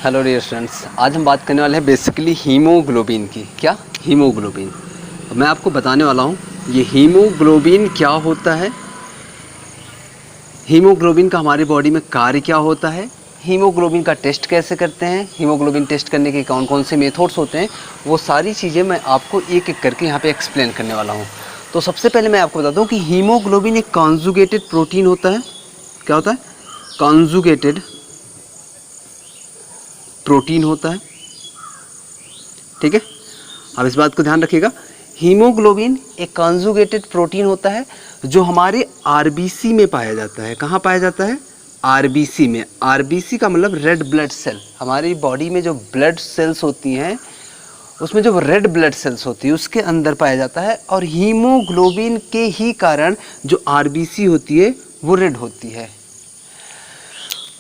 Hello dear students, आज हम बात करने वाले हैं बेसिकली हीमोग्लोबिन की। क्या? हीमोग्लोबिन। तो मैं आपको बताने वाला हूँ ये हीमोग्लोबिन क्या होता है, हीमोग्लोबिन का हमारी बॉडी में कार्य क्या होता है, हीमोग्लोबिन का टेस्ट कैसे करते हैं, हीमोग्लोबिन टेस्ट करने के कौन कौन से मेथड्स होते हैं, वो सारी चीज़ें मैं आपको एक एक करके यहाँ पे एक्सप्लेन करने वाला हूँ। तो सबसे पहले मैं आपको बताता हूँ कि हीमोग्लोबिन एक कॉन्जुगेटेड प्रोटीन होता है। क्या होता है? कॉन्जुगेटेड प्रोटीन होता है। ठीक है, अब इस बात को ध्यान रखिएगा। हीमोग्लोबिन एक कॉन्जुगेटेड प्रोटीन होता है जो हमारे आरबीसी में पाया जाता है। कहाँ पाया जाता है? आरबीसी में। आरबीसी का मतलब रेड ब्लड सेल। हमारी बॉडी में जो ब्लड सेल्स होती हैं उसमें जो रेड ब्लड सेल्स होती है उसके अंदर पाया जाता है। और हीमोग्लोबिन के ही कारण जो आरबीसी होती है वो रेड होती है।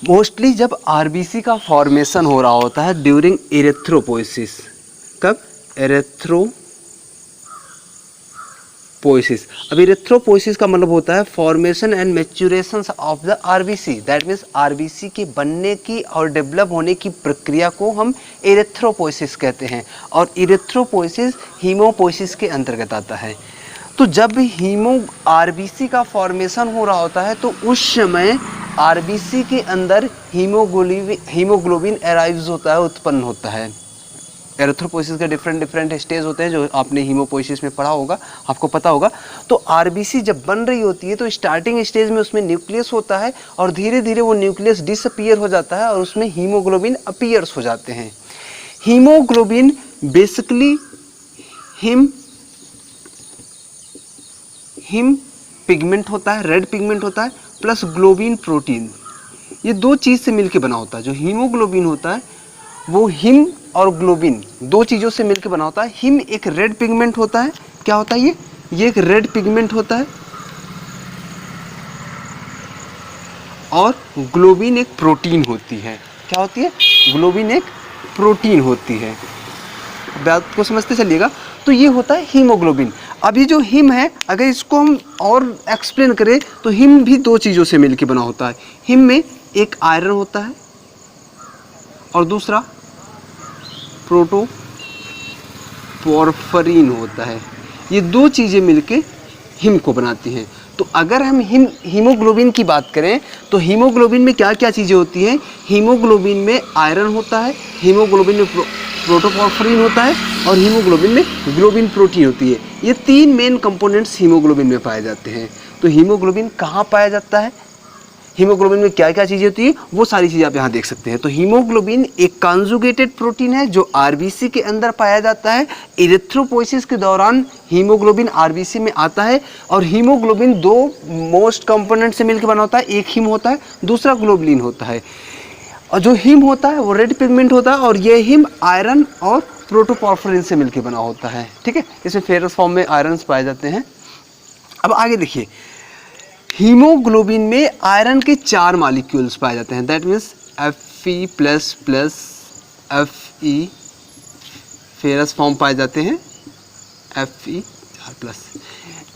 मोस्टली जब आरबीसी का फॉर्मेशन हो रहा होता है ड्यूरिंग इरेथ्रोपोइसिस। कब? इरेथ्रोपोइसिस। अब इरेथ्रोपोइसिस का मतलब होता है formation and maturation of the RBC. That means RBC के बनने की और डेवलप होने की प्रक्रिया को हम इरेथ्रोपोइसिस कहते हैं। और इरेथ्रोपोइसिस हीमोपोइसिस के अंतर्गत आता है। तो जब आरबीसी का फॉर्मेशन हो रहा होता है तो उस समय आरबीसी के अंदर हीमोग्लोबिन अराइज होता है, उत्पन्न होता है। एरिथ्रोपोइसिस के डिफरेंट स्टेज होते हैं जो आपने हीमोपोइसिस में पढ़ा होगा, आपको पता होगा। तो आरबीसी जब बन रही होती है तो स्टार्टिंग स्टेज में उसमें न्यूक्लियस होता है और धीरे धीरे वो न्यूक्लियस डिसअपीयर हो जाता है और उसमें हीमोग्लोबिन अपीयर्स हो जाते हैं। हीमोग्लोबिन बेसिकली हिम पिगमेंट होता है, रेड पिगमेंट होता है, प्लस ग्लोबिन प्रोटीन। ये दो चीज़ से मिलकर बना होता है। जो हीमोग्लोबिन होता है वो हिम और ग्लोबिन दो चीज़ों से मिलकर बना होता है। हिम एक रेड पिगमेंट होता है। क्या होता है ये एक रेड पिगमेंट होता है। और ग्लोबिन एक प्रोटीन होती है। क्या होती है? ग्लोबिन एक प्रोटीन होती है। बात को समझते चलिएगा। तो ये होता है हीमोग्लोबिन। अब ये जो हिम है, अगर इसको हम और एक्सप्लेन करें तो हिम भी दो चीज़ों से मिलकर बना होता है। हिम में एक आयरन होता है और दूसरा प्रोटोपोर्फिरिन होता है। ये दो चीज़ें मिलके हिम को बनाती हैं। तो अगर हम हीमोग्लोबिन की बात करें तो हीमोग्लोबिन में क्या क्या चीज़ें होती हैं? हीमोग्लोबिन में आयरन होता है, हीमोग्लोबिन में प्रोटोपोर्फिरिन होता है और हीमोग्लोबिन में ग्लोबिन प्रोटीन होती है। ये तीन मेन कंपोनेंट्स हीमोग्लोबिन में पाए जाते हैं। तो हीमोग्लोबिन कहाँ पाया जाता है, हीमोग्लोबिन में क्या क्या चीज़ें होती है, वो सारी चीज़ें आप यहाँ देख सकते हैं। तो हीमोग्लोबिन एक कॉन्जुगेटेड प्रोटीन है जो आरबीसी के अंदर पाया जाता है। इरेथ्रोपोइसिस के दौरान हीमोग्लोबिन आरबीसी में आता है। और हीमोग्लोबिन दो मोस्ट कंपोनेंट से मिलकर बना होता है। एक हिम होता है, दूसरा ग्लोबुलिन होता है। और जो हिम होता है वो रेड पिगमेंट होता है और ये हिम आयरन और प्रोटोपोर्फिरिन से मिलकर बना होता है। ठीक है, इसमें फेरस फॉर्म में आयरन पाए जाते हैं। अब आगे देखिए, हीमोग्लोबिन में आयरन के 4 मॉलिक्यूल्स पाए जाते हैं। That means Fe plus plus Fe ferrous form पाए जाते हैं। Fe 4 प्लस,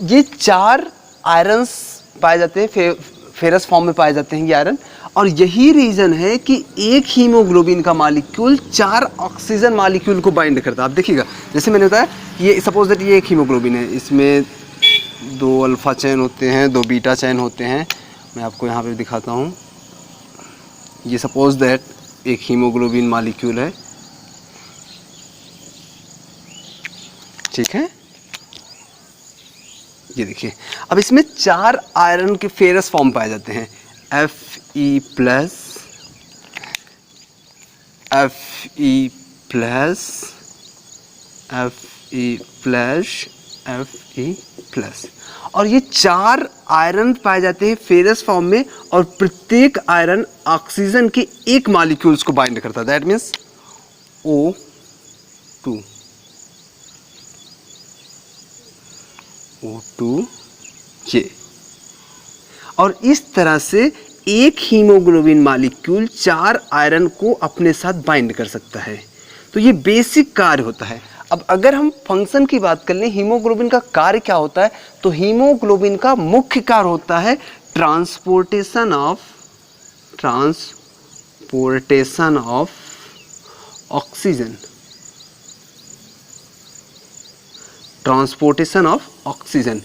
ये 4 आयरन्स पाए जाते हैं, फेरस फॉर्म में पाए जाते हैं ये आयरन। और यही रीज़न है कि एक हीमोग्लोबिन का मॉलिक्यूल 4 ऑक्सीजन मॉलिक्यूल को बाइंड करता है। आप देखिएगा, जैसे मैंने बताया, ये सपोज दैट ये एक हीमोग्लोबिन है, इसमें 2 अल्फ़ा चैन होते हैं, 2 बीटा चैन होते हैं। मैं आपको यहाँ पे दिखाता हूँ। ये सपोज दैट एक हीमोग्लोबिन मॉलिक्यूल है। ठीक है, ये देखिए। अब इसमें 4 आयरन के फेरस फॉर्म पाए जाते हैं। Fe plus, Fe plus, Fe plus, Fe plus. और ये 4 आयरन पाए जाते हैं फेरस फॉर्म में और प्रत्येक आयरन ऑक्सीजन के एक मॉलिक्यूल्स को बाइंड करता है। दैट मीन्स O2 ये। और इस तरह से एक हीमोग्लोबिन मॉलिक्यूल 4 आयरन को अपने साथ बाइंड कर सकता है। तो ये बेसिक कार्य होता है। अब अगर हम फंक्शन की बात कर लें, हीमोग्लोबिन का कार्य क्या होता है, तो हीमोग्लोबिन का मुख्य कार्य होता है transportation of oxygen, transportation of oxygen.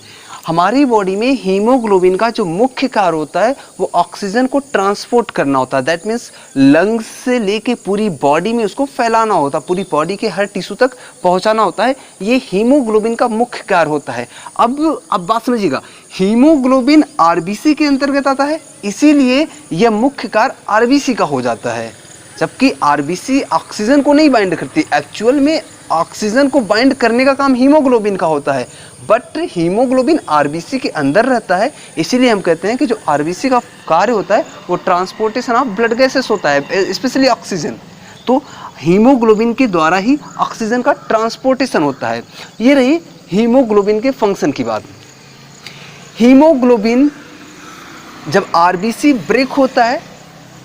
हमारी बॉडी में हीमोग्लोबिन का जो मुख्य कार्य होता है वो ऑक्सीजन को ट्रांसपोर्ट करना होता है। दैट मीन्स लंग्स से लेके पूरी बॉडी में उसको फैलाना होता है, पूरी बॉडी के हर टिश्यू तक पहुंचाना होता है। ये हीमोग्लोबिन का मुख्य कार्य होता है। अब बात समझिएगा, हीमोग्लोबिन आरबीसी के अंतर्गत आता है, इसीलिए यह मुख्य कार्य आरबीसी का हो जाता है, जबकि आरबीसी ऑक्सीजन को नहीं बाइंड करती। एक्चुअल में ऑक्सीजन को बाइंड करने का काम हीमोग्लोबिन का होता है, बट हीमोग्लोबिन आरबीसी के अंदर रहता है, इसीलिए हम कहते हैं कि जो आरबीसी का कार्य होता है वो ट्रांसपोर्टेशन ऑफ ब्लड गैसेस होता है, स्पेशली ऑक्सीजन। तो हीमोग्लोबिन के द्वारा ही ऑक्सीजन का ट्रांसपोर्टेशन होता है। ये रही हीमोग्लोबिन के फंक्शन की बात। हीमोग्लोबिन जब आरबीसी ब्रेक होता है,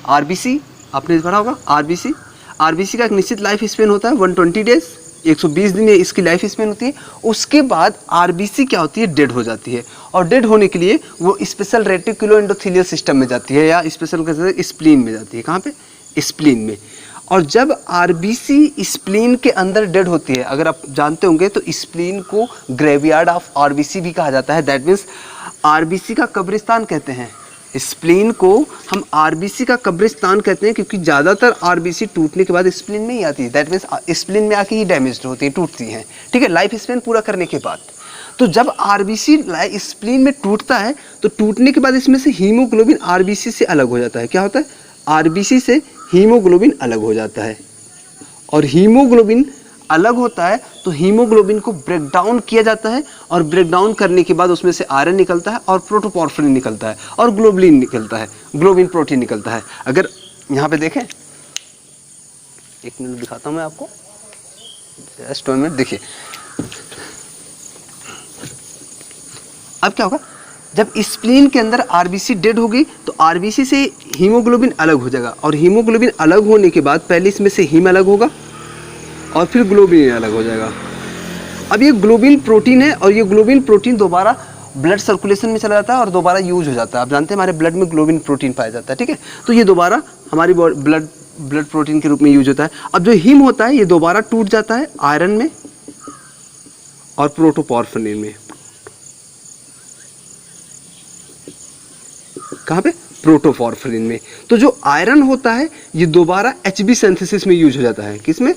आरबीसी आपने पढ़ा होगा, आरबीसी का एक निश्चित लाइफ स्पेन होता है 120 डेज, 120 दिन इसकी लाइफ स्पेन होती है। उसके बाद आरबीसी क्या होती है, डेड हो जाती है, और डेड होने के लिए वो स्पेशल रेटिकुलो एंडोथेलियल सिस्टम में जाती है, या स्पेशल कहते स्प्लीन में जाती है। कहाँ पे, स्प्लीन में। और जब आरबीसी स्प्लीन के अंदर डेड होती है, अगर आप जानते होंगे तो स्प्लीन को ग्रेवयार्ड ऑफ आरबीसी भी कहा जाता है। दैट मीन्स आरबीसी का कब्रिस्तान कहते हैं, स्प्लीन को हम आरबीसी का कब्रिस्तान कहते हैं, क्योंकि ज़्यादातर आरबीसी टूटने के बाद स्प्लीन में ही आती है। दैट मीन्स स्प्लीन में आके ही डैमेज होती है, टूटती हैं, ठीक है, लाइफ स्पेन पूरा करने के बाद। तो जब आरबीसी स्प्लीन में टूटता है तो टूटने के बाद इसमें से हीमोग्लोबिन आरबीसी से अलग हो जाता है। क्या होता है, आरबीसी से हीमोग्लोबिन अलग हो जाता है, और हीमोग्लोबिन अलग होता है तो हीमोग्लोबिन को ब्रेक डाउन किया जाता है, और ब्रेक डाउन करने के बाद उसमें से आयरन निकलता है, और प्रोटोपॉर्फिरिन निकलता है, और ग्लोबुलिन निकलता है, ग्लोबिन प्रोटीन निकलता है। अगर यहाँ पे देखें, एक मिनट दिखाता हूँ मैं आपको, जस्ट 1 मिनट देखिए। अब क्या होगा, जब स्प्लीन के अंदर आरबीसी डेड होगी तो आरबीसी से हीमोग्लोबिन अलग हो जाएगा, और हीमोग्लोबिन अलग होने के बाद पहले इसमें से हीम अलग होगा और फिर ग्लोबिन अलग हो जाएगा। अब ये ग्लोबिन प्रोटीन है, और ये ग्लोबिन प्रोटीन दोबारा ब्लड सर्कुलेशन में चला जाता है और दोबारा यूज हो जाता है। आप जानते हैं हमारे ब्लड में ग्लोबिन प्रोटीन पाया जाता है, ठीक है, तो ये दोबारा हमारी ब्लड प्रोटीन के रूप में यूज होता है। अब जो हीम होता है ये दोबारा टूट जाता है आयरन में और प्रोटोपॉर्फिरिन में। कहाँ पे, प्रोटोपॉर्फिरिन में। तो जो आयरन होता है ये दोबारा एचबी सिंथेसिस में यूज हो जाता है। किसमें,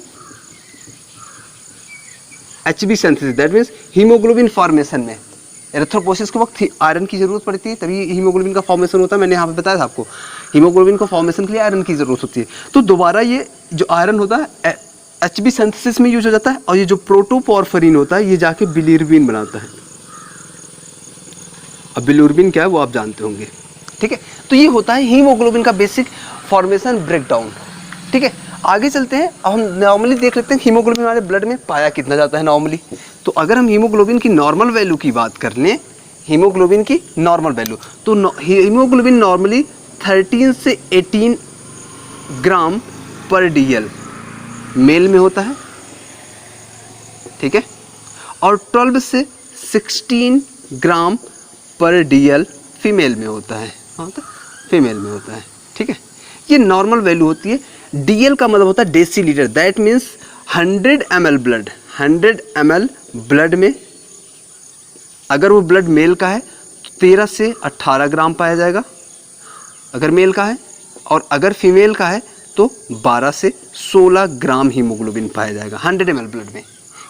HB synthesis. That means haemoglobin formation में एरिथ्रोपोसिस के वक्त आयरन की जरूरत पड़ती है, तभी हीमोग्लोबिन का फॉर्मेशन होता है। मैंने यहाँ पे बताया था आपको, हीमोग्लोबिन को फॉर्मेशन के लिए आयरन की जरूरत होती है। तो दोबारा ये जो आयरन होता है एचबी सिंथेसिस में यूज हो जाता है, और ये जो प्रोटोपॉर्फिरिन होता है ये जाके बिलिरुबिन बनाता है। अब बिलिरुबिन क्या है वो आप जानते होंगे, ठीक है। तो ये होता है हीमोग्लोबिन का बेसिक फॉर्मेशन ब्रेकडाउन, ठीक है। आगे चलते हैं, अब हम नॉर्मली देख लेते हैं हीमोग्लोबिन हमारे ब्लड में पाया कितना जाता है नॉर्मली। तो अगर हम हीमोग्लोबिन की नॉर्मल वैल्यू की बात कर लें, हीमोग्लोबिन की नॉर्मल वैल्यू, तो हीमोग्लोबिन नॉर्मली 13 से 18 ग्राम पर डीएल मेल में होता है, ठीक है, और 12 से 16 ग्राम पर डीएल फीमेल में होता है, फीमेल में होता है, ठीक है। ये नॉर्मल वैल्यू होती है। डीएल का मतलब होता है decilitre. That means 100 ml blood, 100 ml blood में अगर वो ब्लड मेल का है तो 13 से 18 ग्राम पाया जाएगा अगर मेल का है, और अगर फीमेल का है तो 12 से 16 ग्राम हीमोग्लोबिन पाया जाएगा 100 ml ब्लड में।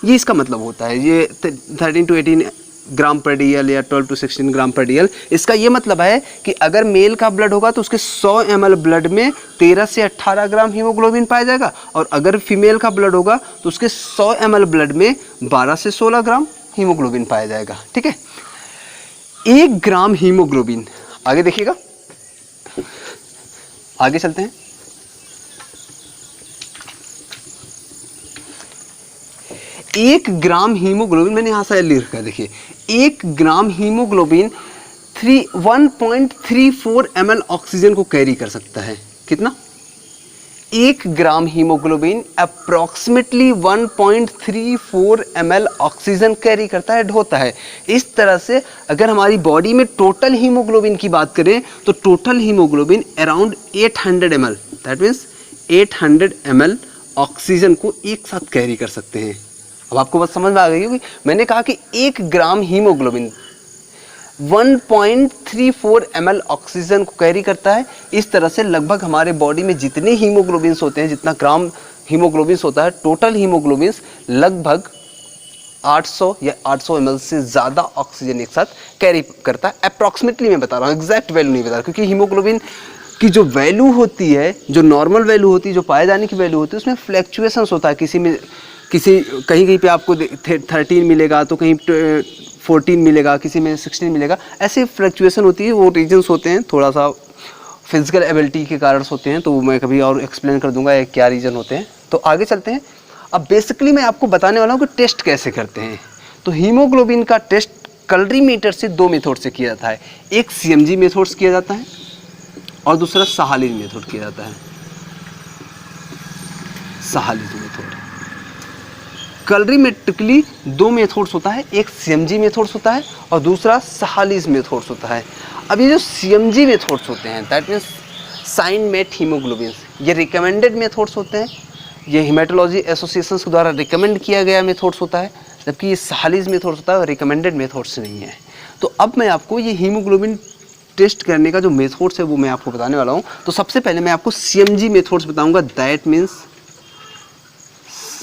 ये इसका मतलब होता है। ये 13 to 18 ग्राम पर डीएल या 12 to 16 ग्राम पर डीएल, इसका ये मतलब है कि अगर मेल का ब्लड होगा तो उसके 100 ml ब्लड में 13 से 18 ग्राम हीमोग्लोबिन पाया जाएगा, और अगर फीमेल का ब्लड होगा तो उसके 100 ml ब्लड में 12 से 16 ग्राम हीमोग्लोबिन पाया जाएगा, ठीक है। 1 ग्राम हीमोग्लोबिन, आगे देखिएगा, आगे चलते हैं। 1 ग्राम हीमोग्लोबिन, मैंने यहाँ से लिख रखा है, देखिए 1 ग्राम हीमोग्लोबिन 1.34 ml ऑक्सीजन को कैरी कर सकता है। कितना, 1 ग्राम haemoglobin approximately 1.34 ml oxygen carry करता है, ढोता है। इस तरह से अगर हमारी बॉडी में टोटल हीमोग्लोबिन की बात करें तो total haemoglobin around 800 ml, that means 800 ml oxygen को एक साथ कैरी कर सकते हैं। अब आपको बात समझ में आ गई होगी। मैंने कहा कि 1 ग्राम हीमोग्लोबिन 1.34 ml ऑक्सीजन को कैरी करता है। इस तरह से लगभग हमारे बॉडी में जितने हीमोग्लोबिन्स होते हैं, जितना ग्राम हीमोग्लोबिन्स होता है, टोटल हीमोग्लोबिन्स लगभग 800 या 800 ml से ज़्यादा ऑक्सीजन एक साथ कैरी करता है। अप्रॉक्सीमेटली मैं बता रहा हूँ, एग्जैक्ट वैल्यू नहीं बता रहा, क्योंकि हीमोग्लोबिन की जो वैल्यू होती है, जो नॉर्मल वैल्यू होती है, जो पाए जाने की वैल्यू होती है, उसमें फ्लैक्चुएशंस होता है। कहीं कहीं पे आपको 13 मिलेगा, तो कहीं 14 मिलेगा, किसी में 16 मिलेगा, ऐसे फ्लक्चुएशन होती है। वो रीजन्स होते हैं, थोड़ा सा फिजिकल एबिलिटी के कारण होते हैं, तो मैं कभी और एक्सप्लेन कर दूंगा ये क्या रीजन होते हैं। तो आगे चलते हैं। अब बेसिकली मैं आपको बताने वाला हूँ कि टेस्ट कैसे करते हैं। तो हीमोग्लोबिन का टेस्ट कलरीमीटर से 2 मेथड से किया जाता है। एक CMG मेथड से किया जाता है और दूसरा सहालिज मेथड किया जाता है। सहालिज मेथड कलरीमेट्रिकली 2 मेथड्स होता है, एक CMG मेथड्स होता है और दूसरा सहालिज मेथड्स होता है। अब ये जो CMG मेथड्स होते हैं, that means cyanmethaemoglobin, ये रिकमेंडेड मेथड्स होते हैं, ये हेमेटोलॉजी एसोसिएशन के द्वारा रिकमेंड किया गया मेथड्स होता है, जबकि ये सहालिज मेथड्स होता है और रिकमेंडेड मेथड्स नहीं है। तो अब मैं आपको ये हीमोग्लोबिन टेस्ट करने का जो मेथड्स है वो मैं आपको बताने वाला हूँ। तो सबसे पहले मैं आपको CMG मेथड्स बताऊँगा, that means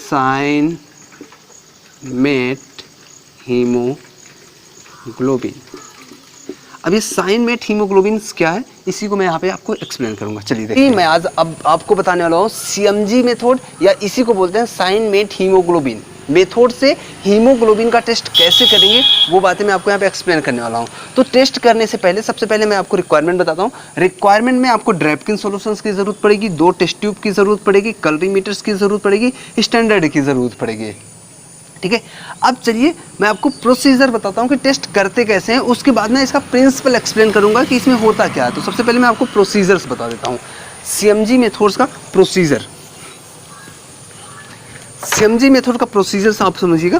cyanmethaemoglobin. अब ये साइन मेट हीमोग्लोबिन क्या है, इसी को मैं यहाँ पे आपको एक्सप्लेन करूंगा। चलिए देखिए, मैं आज अब आपको बताने वाला हूँ CMG मेथड, या इसी को बोलते हैं साइन मेट हीमोग्लोबिन मेथड से हीमोग्लोबिन का टेस्ट कैसे करेंगे, वो बातें मैं आपको यहाँ पे एक्सप्लेन करने वाला हूँ। तो टेस्ट करने से पहले सबसे पहले मैं आपको रिक्वायरमेंट बताता हूँ। रिक्वायरमेंट में आपको ड्रैपकिन सॉल्यूशंस की ज़रूरत पड़ेगी, 2 टेस्ट ट्यूब की ज़रूरत पड़ेगी, कलरीमीटर्स की ज़रूरत पड़ेगी, स्टैंडर्ड की ज़रूरत पड़ेगी। ठीक है, अब चलिए मैं आपको प्रोसीजर बताता हूँ कि टेस्ट करते कैसे हैं, उसके बाद मैं इसका प्रिंसिपल एक्सप्लेन करूँगा कि इसमें होता क्या है। तो सबसे पहले मैं आपको प्रोसीजर्स बता देता हूँ, CMG मेथड्स का प्रोसीजर। CMG मेथड का प्रोसीजर आप समझिएगा।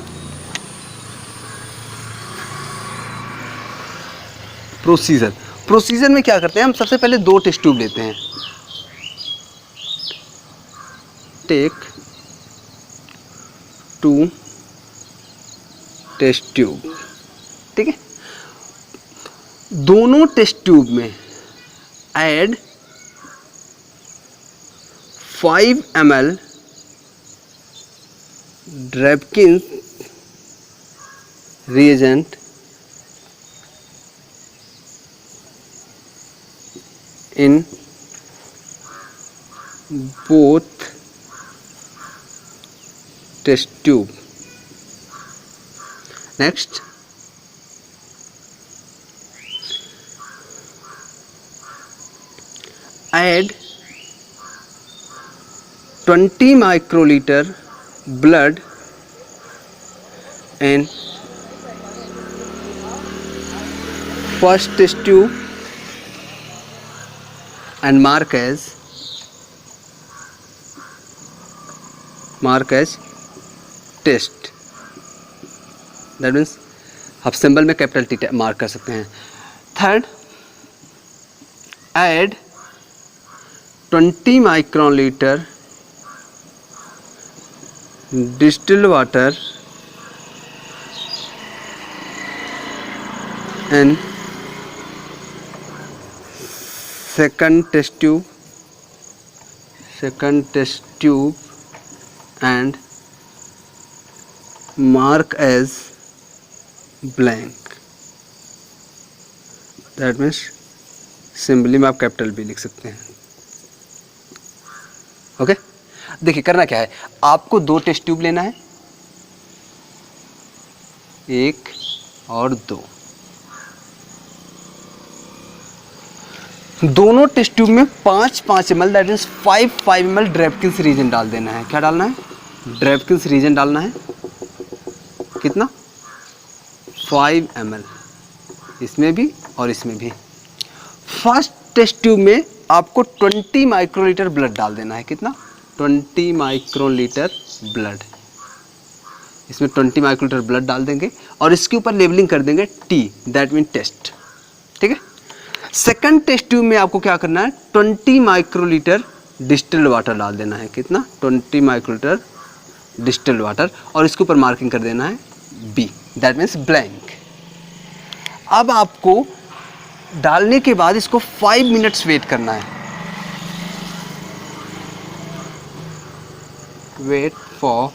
प्रोसीजर में क्या करते हैं, हम सबसे पहले 2 टेस्ट ट्यूब लेते हैं। टेक 2 टेस्ट ट्यूब, ठीक है। दोनों टेस्ट ट्यूब में add 5 ml Drabkin reagent in both test tube. Next, add 20 microliter blood in first test tube and mark as test. That means आप सिंबल में कैपिटल T मार्क कर सकते हैं। Third, add 20 micron litre distilled water and second test tube and mark as blank। That means सिंबली में आप capital B लिख सकते हैं। ओके, देखिए करना क्या है, आपको 2 टेस्ट ट्यूब लेना है, 1 और 2। दोनों टेस्ट ट्यूब में 5-5 ml that means 5 ml Drabkin reagent डाल देना है। क्या डालना है, ड्रैपकिन रीजन डालना है। कितना, 5 ml, इसमें भी और इसमें भी। फर्स्ट टेस्ट ट्यूब में आपको 20 माइक्रोलीटर ब्लड डाल देना है। कितना, 20 माइक्रोलीटर ब्लड। इसमें 20 माइक्रोलीटर ब्लड डाल देंगे और इसके ऊपर लेबलिंग कर देंगे T, दैट मीन टेस्ट। ठीक है। सेकंड टेस्ट ट्यूब में आपको क्या करना है, 20 माइक्रोलीटर डिस्टिल्ड वाटर डाल देना है। कितना? 20 माइक्रोलीटर डिस्टिल्ड वाटर, और इसके ऊपर मार्किंग कर देना है बी, दैट मीन्स ब्लैंक। अब आपको डालने के बाद इसको 5 मिनट्स वेट करना है। वेट फॉर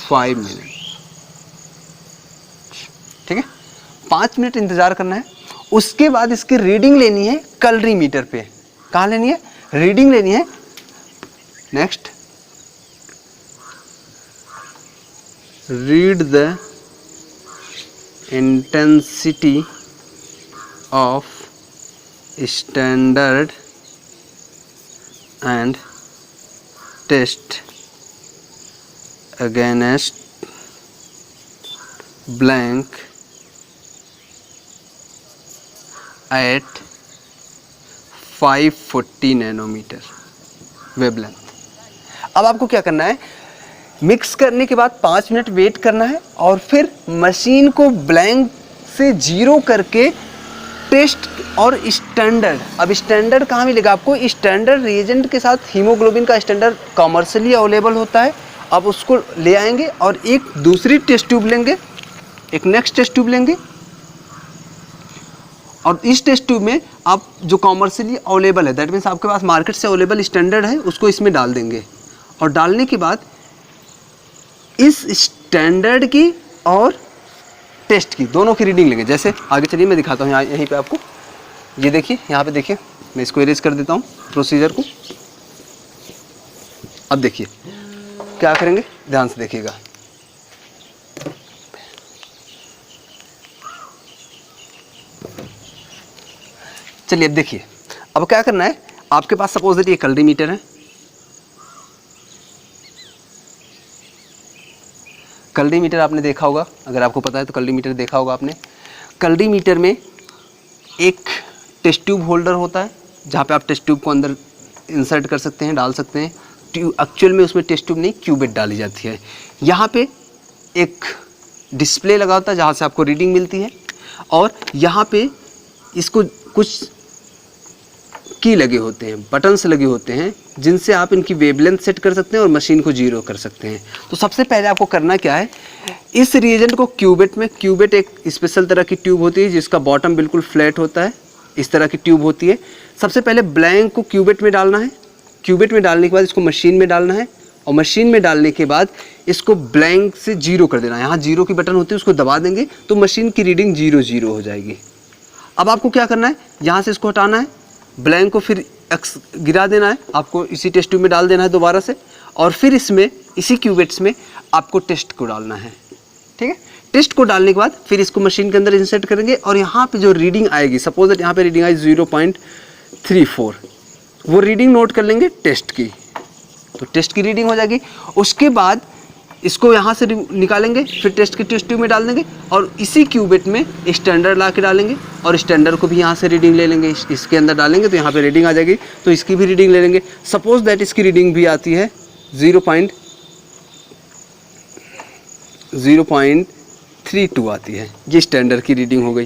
5 मिनट, ठीक है, 5 मिनट इंतजार करना है। उसके बाद इसकी रीडिंग लेनी है कैलोरीमीटर पे। कहाँ लेनी है? रीडिंग लेनी है। Next, read the intensity of standard and test against blank at 540 nanometre wavelength. अब आपको क्या करना है? मिक्स करने के बाद 5 मिनट वेट करना है और फिर मशीन को ब्लैंक से 0 करके टेस्ट और स्टैंडर्ड। अब स्टैंडर्ड कहाँ मिलेगा आपको? स्टैंडर्ड रिएजेंट के साथ हीमोग्लोबिन का स्टैंडर्ड कॉमर्शियली अवेलेबल होता है। अब उसको ले आएंगे और एक दूसरी टेस्ट ट्यूब लेंगे, एक नेक्स्ट टेस्ट ट्यूब लेंगे, और इस टेस्ट ट्यूब में आप जो कॉमर्शियली अवेलेबल है, दैट मीन्स आपके पास मार्केट से अवेलेबल स्टैंडर्ड है, उसको इसमें डाल देंगे। और डालने के बाद इस स्टैंडर्ड की और टेस्ट की दोनों की रीडिंग लेंगे। जैसे आगे चलिए मैं दिखाता हूँ, यहाँ यहीं पे आपको, ये देखिए, यहाँ पे देखिए, मैं इसको इरेज कर देता हूँ प्रोसीजर को। अब देखिए क्या करेंगे, ध्यान से देखिएगा। चलिए अब देखिए, अब क्या करना है, आपके पास सपोज दैट ये कैलोरीमीटर है। कैलोरीमीटर आपने देखा होगा, अगर आपको पता है तो कैलोरीमीटर देखा होगा आपने। कैलोरीमीटर में एक टेस्ट ट्यूब होल्डर होता है, जहाँ पे आप टेस्ट ट्यूब को अंदर इंसर्ट कर सकते हैं, डाल सकते हैं। एक्चुअल में उसमें टेस्ट ट्यूब नहीं, क्यूबेट डाली जाती है। यहाँ पे एक डिस्प्ले लगा होता है जहाँ से आपको रीडिंग मिलती है, और यहाँ पे इसको कुछ की लगे होते हैं, बटन्स लगे होते हैं, जिनसे आप इनकी वेवलेंथ सेट कर सकते हैं और मशीन को 0 कर सकते हैं। तो सबसे पहले आपको करना क्या है, इस रिएजेंट को क्यूबेट में, क्यूबेट एक स्पेशल तरह की ट्यूब होती है जिसका बॉटम बिल्कुल फ्लैट होता है, इस तरह की ट्यूब होती है। सबसे पहले ब्लैंक को क्यूबेट में डालना है। क्यूबेट में डालने के बाद इसको मशीन में डालना है, और मशीन में डालने के बाद इसको ब्लैंक से 0 कर देना है। यहाँ 0 की बटन होती है, उसको दबा देंगे तो मशीन की रीडिंग 0 हो जाएगी। अब आपको क्या करना है, यहाँ से इसको हटाना है, ब्लैंक को फिर गिरा देना है, आपको इसी टेस्ट ट्यूब में डाल देना है दोबारा से, और फिर इसमें इसी क्यूबेट्स में आपको टेस्ट को डालना है। ठीक है, टेस्ट को डालने के बाद फिर इसको मशीन के अंदर इंसर्ट करेंगे, और यहाँ पे जो रीडिंग आएगी, सपोज दैट यहाँ पे रीडिंग आई 0.34, वो रीडिंग नोट कर लेंगे टेस्ट की, तो टेस्ट की रीडिंग हो जाएगी। उसके बाद इसको यहाँ से निकालेंगे, फिर टेस्ट के टेस्ट ट्यूब में डाल देंगे, और इसी क्यूबेट में स्टैंडर्ड ला के डालेंगे, और स्टैंडर्ड को भी यहाँ से रीडिंग ले लेंगे, इसके अंदर डालेंगे तो यहाँ पे रीडिंग आ जाएगी, तो इसकी भी रीडिंग ले लेंगे। सपोज दैट इसकी रीडिंग भी आती है 0.32 आती है, ये स्टैंडर्ड की रीडिंग हो गई।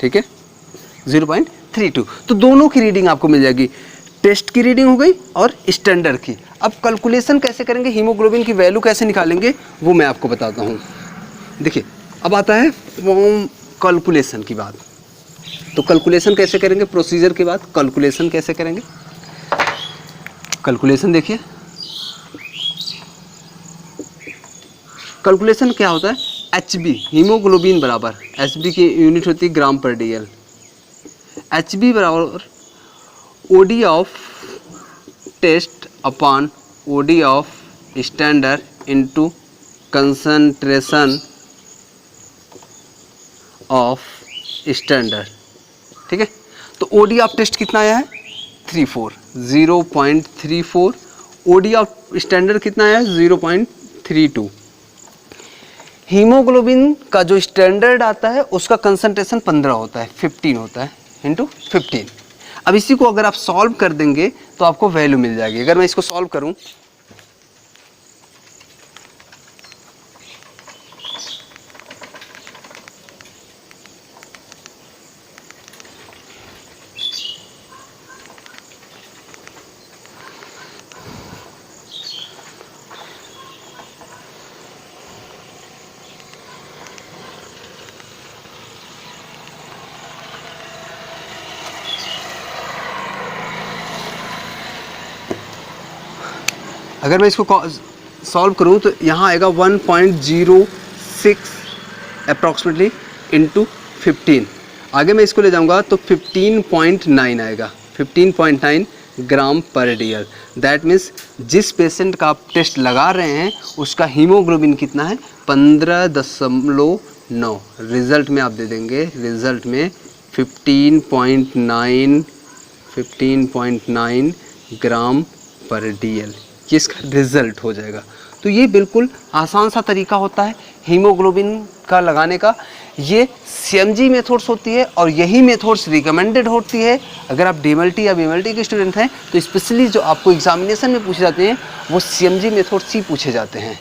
ठीक है, 0.32, तो दोनों की रीडिंग आपको मिल जाएगी, टेस्ट की रीडिंग हो गई और स्टैंडर्ड की। अब कैलकुलेशन कैसे करेंगे, हीमोग्लोबिन की वैल्यू कैसे निकालेंगे, वो मैं आपको बताता हूँ। देखिए, अब आता है फॉर्म कैलकुलेशन की बात। तो कैलकुलेशन कैसे करेंगे, प्रोसीजर के बाद कैलकुलेशन कैसे करेंगे। कैलकुलेशन देखिए, कैलकुलेशन क्या होता है, HB हीमोग्लोबिन बराबर, HB की यूनिट होती है ग्राम पर DL, HB बराबर OD of test upon OD of standard into concentration of standard. ठीक है, तो OD ऑफ टेस्ट कितना आया है 0.34, OD ऑफ स्टैंडर्ड कितना आया है 0.32। हीमोग्लोबिन का जो स्टैंडर्ड आता है उसका कंसंट्रेशन 15 होता है, 15 होता है इंटू 15। अब इसी को अगर आप सॉल्व कर देंगे तो आपको वैल्यू मिल जाएगी। अगर मैं इसको सॉल्व करूं, अगर मैं इसको सॉल्व करूँ तो यहाँ आएगा 1.06 अप्रॉक्सीमेटली इंटू 15। आगे मैं इसको ले जाऊँगा तो 15.9 आएगा, 15.9 ग्राम पर डेयर। दैट मीन्स जिस पेशेंट का आप टेस्ट लगा रहे हैं उसका हीमोग्लोबिन कितना है, 15.9। रिज़ल्ट में आप दे देंगे, रिज़ल्ट में 15.9 ग्राम पर DL, ये इसका रिज़ल्ट हो जाएगा। तो ये बिल्कुल आसान सा तरीका होता है हीमोग्लोबिन का लगाने का। ये CMG मेथड्स होती है और यही मेथड्स रिकमेंडेड होती है। अगर आप DMLT या BMLT के स्टूडेंट हैं तो स्पेशली जो आपको एग्जामिनेशन में पूछे जाते हैं वो CMG मेथड्स ही पूछे जाते हैं।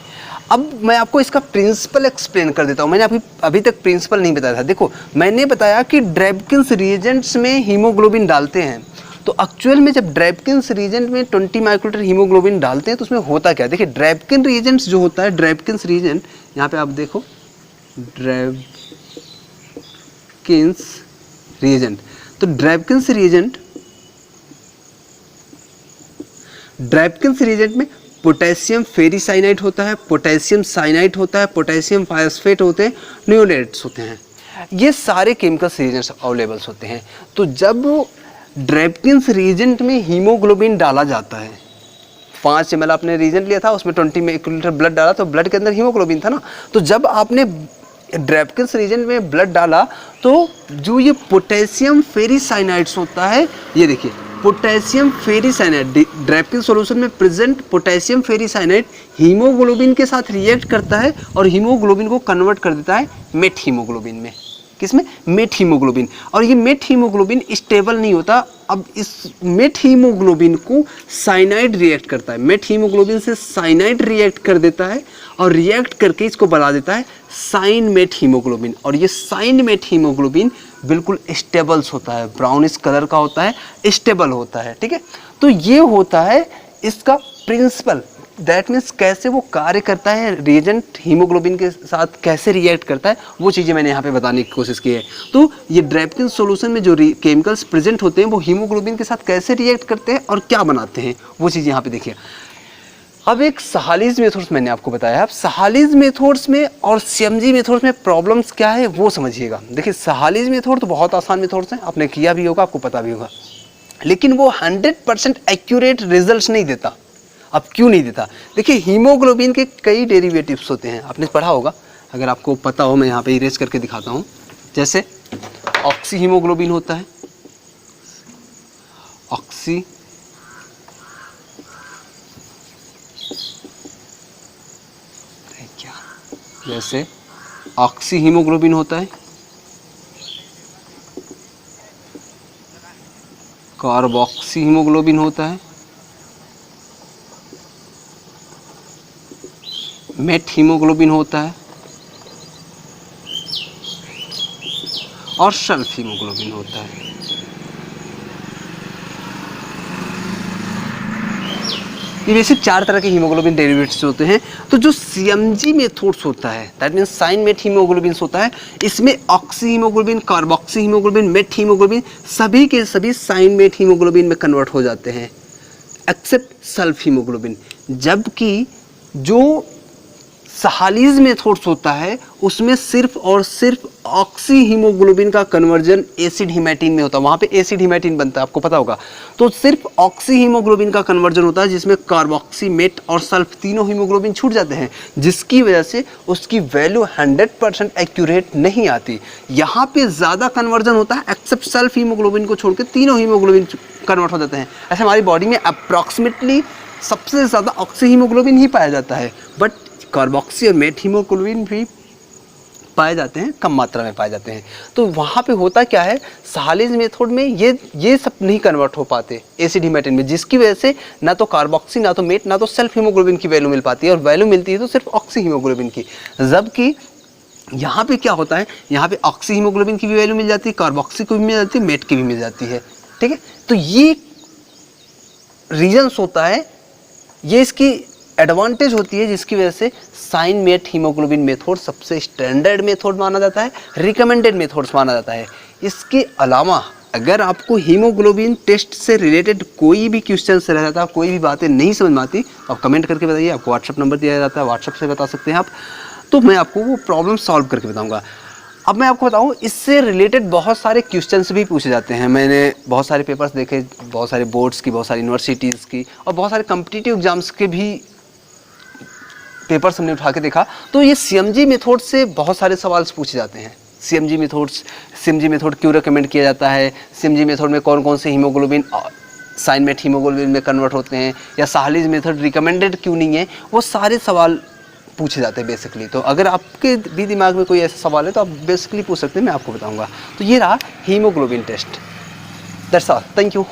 अब मैं आपको इसका प्रिंसिपल एक्सप्लेन कर देता हूँ। मैंने अभी तक प्रिंसिपल नहीं बताया था। देखो, मैंने बताया कि ड्रैबकिन्स रिएजेंट्स में हीमोग्लोबिन डालते हैं, तो एक्चुअल में जब ड्रैबकिन्स रिएजेंट में 20 माइक्रोलीटर हीमोग्लोबिन डालते हैं तो उसमें होता क्या है। देखिए, ड्रैबकिन रिएजेंट्स जो होता है, ड्रैबकिन्स रिएजेंट, यहाँ पे आप देखो ड्रैबकिन्स रिएजेंट, तो ड्रैबकिन्स रिएजेंट में पोटेशियम फेरिसाइनाइड होता है, पोटेशियम साइनाइड होता है, पोटेशियम फास्फेट होते हैं, न्यूनेट्स होते हैं। ये सारे केमिकल्स रिएजेंट्स अवेलेबल्स होते हैं। तो जब ड्रैबकिन्स रिएजेंट में हीमोग्लोबिन डाला जाता है, 5 ml आपने रिएजेंट लिया था, उसमें 20 माइक्रोलीटर ब्लड डाला, तो ब्लड के अंदर हीमोग्लोबिन था ना। तो जब आपने ड्रैबकिन्स रिएजेंट में ब्लड डाला तो जो ये पोटेशियम फेरिसाइनाइड्स होता है, ये देखिए पोटेशियम फेरिसाइनाइड, ड्रैबकिन सॉल्यूशन में प्रेजेंट पोटेशियम फेरिसाइनाइड हीमोग्लोबिन के साथ रिएक्ट करता है और हीमोग्लोबिन को कन्वर्ट कर देता है मेट हीमोग्लोबिन में। किसमें? Methaemoglobin. और ये मेट हीमोग्लोबिन स्टेबल नहीं होता। अब इस मेट हीमोग्लोबिन को साइनाइड रिएक्ट करता है, मेट हीमोग्लोबिन से साइनाइड रिएक्ट कर देता है और रिएक्ट करके इसको बना देता है साइन मेट हीमोग्लोबिन। और ये साइन मेट हीमोग्लोबिन बिल्कुल स्टेबल्स होता है, ब्राउनिश कलर का होता है, स्टेबल होता है। ठीक है, तो ये होता है इसका प्रिंसिपल। दैट मीन्स कैसे वो कार्य करता है, रिएजेंट हीमोग्लोबिन के साथ कैसे रिएक्ट करता है, वो चीज़ें मैंने यहाँ पे बताने की कोशिश की है। तो ये ड्रैबकिन सॉल्यूशन में जो केमिकल्स प्रेजेंट होते हैं वो हीमोग्लोबिन के साथ कैसे रिएक्ट करते हैं और क्या बनाते हैं, वो चीज़ यहाँ पे देखिए। अब एक सहालीज मेथड्स मैंने आपको बताया। अब सहालीज मेथड्स में और CMG मेथड्स में प्रॉब्लम्स क्या है वो समझिएगा। देखिए, सहालीज मेथड तो बहुत आसान मेथड्स हैं, आपने किया भी होगा, आपको पता भी होगा, लेकिन वो 100% एक्यूरेट रिजल्ट्स नहीं देता। अब क्यों नहीं देता? देखिए, हीमोग्लोबिन के कई डेरिवेटिव्स होते हैं, आपने पढ़ा होगा। अगर आपको पता हो, मैं यहाँ पे इरेज करके दिखाता हूँ। जैसे ऑक्सी हीमोग्लोबिन होता है, ऑक्सी जैसे ऑक्सी हीमोग्लोबिन होता है, कार्बोक्सी हीमोग्लोबिन होता है, मेट हीमोग्लोबिन होता है और सल्फ हीमोग्लोबिन होता है। ये बेसिक 4 तरह के हीमोग्लोबिन डेरिवेटिव्स होते हैं। तो जो CMG मेथड्स होता है, that means cyanmethaemoglobin होता है, इसमें oxyhaemoglobin, carboxyhaemoglobin, methaemoglobin सभी के सभी साइन मेट हीमोग्लोबिन में कन्वर्ट हो जाते हैं एक्सेप्ट सल्फ हीमोग्लोबिन। जबकि जो सहालीज मेथड्स होता है उसमें सिर्फ और सिर्फ ऑक्सी हीमोग्लोबिन का कन्वर्जन एसिड हिमैटिन में होता है, वहाँ पे एसिड हिमैटिन बनता है, आपको पता होगा। तो सिर्फ ऑक्सी हीमोग्लोबिन का कन्वर्जन होता है जिसमें कार्बोक्सी, मेट और सल्फ तीनों हीमोग्लोबिन छूट जाते हैं, जिसकी वजह से उसकी वैल्यू 100% एक्यूरेट नहीं आती। यहाँ पे ज़्यादा कन्वर्जन होता है, एक्सेप्ट सल्फ हीमोग्लोबिन को छोड़ के तीनों हीमोग्लोबिन कन्वर्ट हो जाते हैं। ऐसे हमारी बॉडी में अप्रॉक्सीमेटली सबसे ज़्यादा ऑक्सी हीमोग्लोबिन ही पाया जाता है, बट कार्बोक्सी और मेट हीमोग्लोबिन भी पाए जाते हैं, कम मात्रा में पाए जाते हैं। तो वहाँ पे होता क्या है, सहालीज मेथड में ये सब नहीं कन्वर्ट हो पाते एसिड हिमैटिन में, जिसकी वजह से ना तो कार्बोक्सी, ना तो मेट, ना तो सेल्फ हीमोग्लोबिन की वैल्यू मिल पाती है, और वैल्यू मिलती है तो सिर्फ ऑक्सी हीमोग्लोबिन की। जबकि यहाँ पे क्या होता है, यहाँ पे ऑक्सी हीमोग्लोबिन की भी वैल्यू मिल जाती है, कार्बोक्सी को भी मिल जाती है, मेट की भी मिल जाती है। ठीक है, तो ये रीजन्स होता है, ये इसकी एडवांटेज होती है, जिसकी वजह से साइन मेट हीमोग्लोबिन मेथड सबसे स्टैंडर्ड मेथड माना जाता है, रिकमेंडेड मेथड्स माना जाता है। इसके अलावा अगर आपको हीमोग्लोबिन टेस्ट से रिलेटेड कोई भी क्वेश्चन रह जाता है, कोई भी बातें नहीं समझ में आती, आप कमेंट करके बताइए। आपको व्हाट्सअप नंबर दिया जाता है, व्हाट्सअप से बता सकते हैं आप, तो मैं आपको वो प्रॉब्लम सॉल्व करके बताऊंगा। अब मैं आपको बताऊं, इससे रिलेटेड बहुत सारे क्वेश्चंस भी पूछे जाते हैं। मैंने बहुत सारे पेपर्स देखे, बहुत सारे बोर्ड्स की, बहुत सारी यूनिवर्सिटीज़ की और बहुत सारे कम्पिटिटिव एग्जाम्स के भी पेपर्स हमने उठा के देखा। तो ये सीएमजी मेथड से बहुत सारे सवाल पूछे जाते हैं। सीएमजी मेथड क्यों रिकमेंड किया जाता है, सीएमजी मेथड में कौन कौन से हीमोग्लोबिन साइनमेट हीमोग्लोबिन में कन्वर्ट होते हैं, या साहलीज मेथड रिकमेंडेड क्यों नहीं है, वो सारे सवाल पूछे जाते हैं बेसिकली। तो अगर आपके भी दिमाग में कोई ऐसा सवाल है तो आप बेसिकली पूछ सकते हैं, मैं आपको बताऊंगा। तो ये रहा haemoglobin test. That's all, thank you.